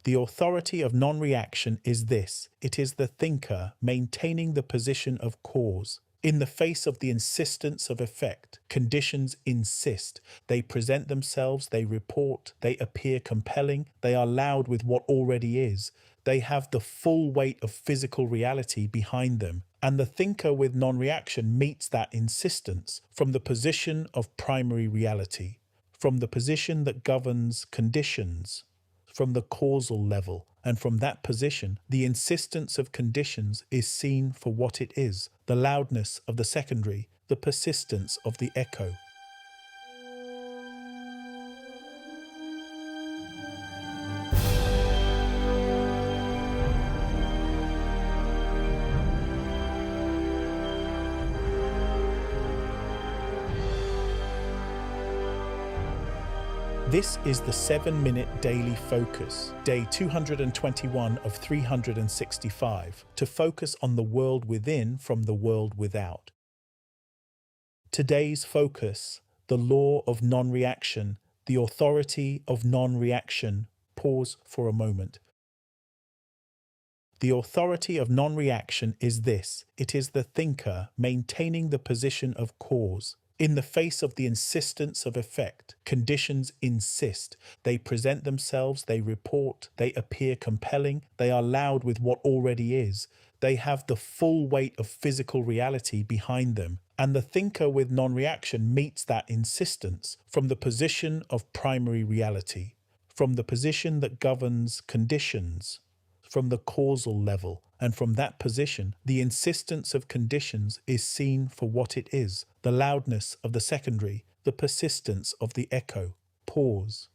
The authority of non-reaction is this: it is the thinker maintaining the position of cause. In the face of the insistence of effect, conditions insist. They present themselves, they report, they appear compelling, they are loud with what already is. They have the full weight of physical reality behind them. And the thinker with non-reaction meets that insistence from the position of primary reality, from the position that governs conditions, from the causal level, and from that position, the insistence of conditions is seen for what it is, the loudness of the secondary, the persistence of the echo. This is the 7-minute daily focus, day 221 of 365, to focus on the world within from the world without. Today's focus: the law of non-reaction, the authority of non-reaction. Pause for a moment. The authority of non-reaction is this: it is the thinker maintaining the position of cause. In the face of the insistence of effect, conditions insist. They present themselves, they report, they appear compelling, they are loud with what already is. They have the full weight of physical reality behind them. And the thinker with non-reaction meets that insistence from the position of primary reality, from the position that governs conditions, from the causal level, and from that position, the insistence of conditions is seen for what it is, the loudness of the secondary, the persistence of the echo. Pause.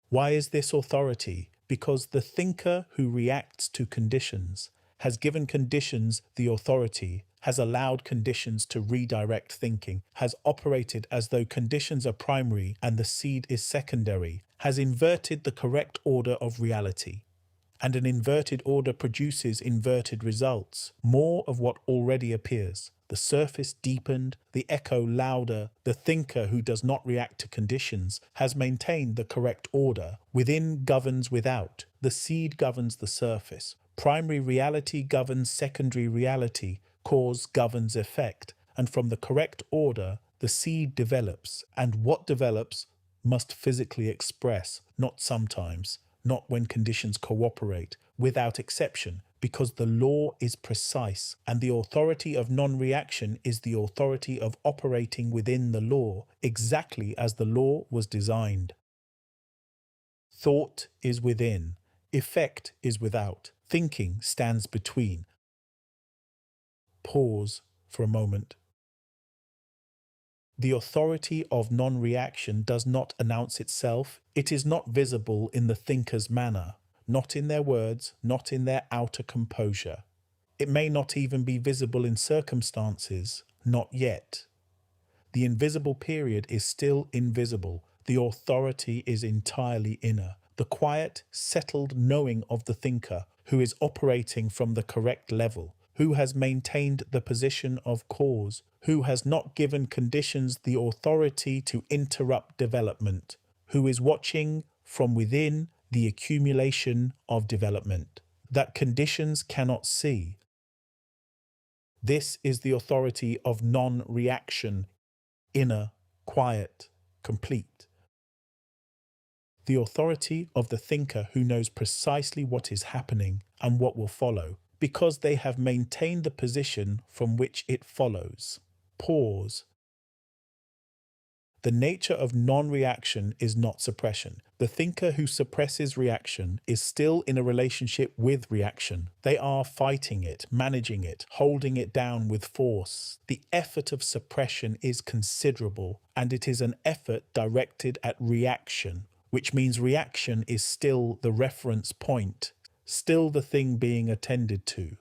Why is this authority? Because the thinker who reacts to conditions has given conditions the authority, has allowed conditions to redirect thinking, has operated as though conditions are primary and the seed is secondary, has inverted the correct order of reality. And an inverted order produces inverted results, more of what already appears. The surface deepened, the echo louder. The thinker who does not react to conditions has maintained the correct order. Within governs without. The seed governs the surface. Primary reality governs secondary reality. Cause governs effect. And from the correct order, the seed develops. And what develops must physically express, not sometimes, not when conditions cooperate, without exception, because the law is precise, and the authority of non-reaction is the authority of operating within the law, exactly as the law was designed. Thought is within, effect is without, thinking stands between. Pause for a moment. The authority of non-reaction does not announce itself. It is not visible in the thinker's manner, not in their words, not in their outer composure. It may not even be visible in circumstances, not yet. The invisible period is still invisible. The authority is entirely inner. The quiet, settled knowing of the thinker who is operating from the correct level, who has maintained the position of cause, who has not given conditions the authority to interrupt development, who is watching from within the accumulation of development that conditions cannot see. This is the authority of non-reaction, inner, quiet, complete. The authority of the thinker who knows precisely what is happening and what will follow, because they have maintained the position from which it follows. Pause. The nature of non-reaction is not suppression. The thinker who suppresses reaction is still in a relationship with reaction. They are fighting it, managing it, holding it down with force. The effort of suppression is considerable, and it is an effort directed at reaction, which means reaction is still the reference point, still the thing being attended to,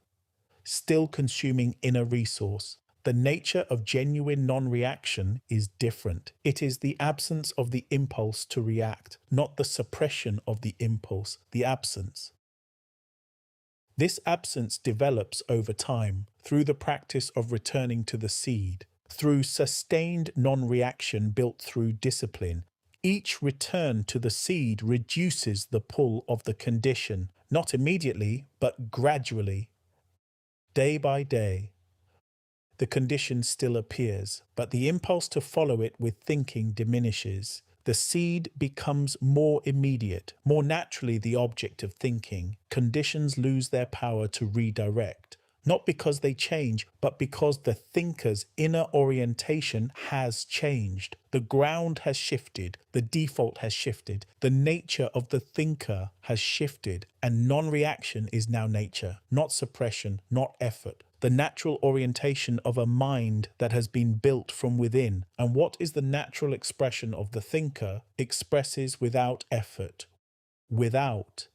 still consuming inner resource. The nature of genuine non-reaction is different. It is the absence of the impulse to react, not the suppression of the impulse, the absence. This absence develops over time through the practice of returning to the seed, through sustained non-reaction built through discipline. Each return to the seed reduces the pull of the condition, not immediately, but gradually, day by day. The condition still appears, but the impulse to follow it with thinking diminishes. The seed becomes more immediate, more naturally the object of thinking. Conditions lose their power to redirect, not because they change, but because the thinker's inner orientation has changed. The ground has shifted, the default has shifted, the nature of the thinker has shifted, and non-reaction is now nature, not suppression, not effort. The natural orientation of a mind that has been built from within. And what is the natural expression of the thinker? Expresses without effort. Without.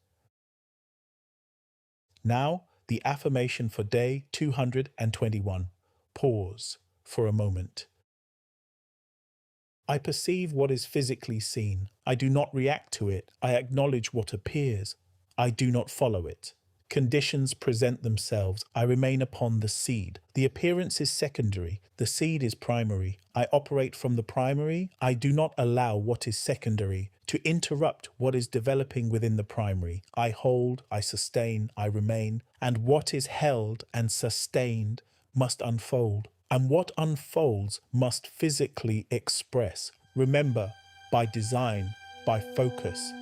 Now, the affirmation for day 221. Pause for a moment. I perceive what is physically seen. I do not react to it. I acknowledge what appears. I do not follow it. Conditions present themselves. I remain upon the seed. The appearance is secondary. The seed is primary. I operate from the primary. I do not allow what is secondary to interrupt what is developing within the primary. I hold, I sustain, I remain. And what is held and sustained must unfold. And what unfolds must physically express. Remember, by design, by focus,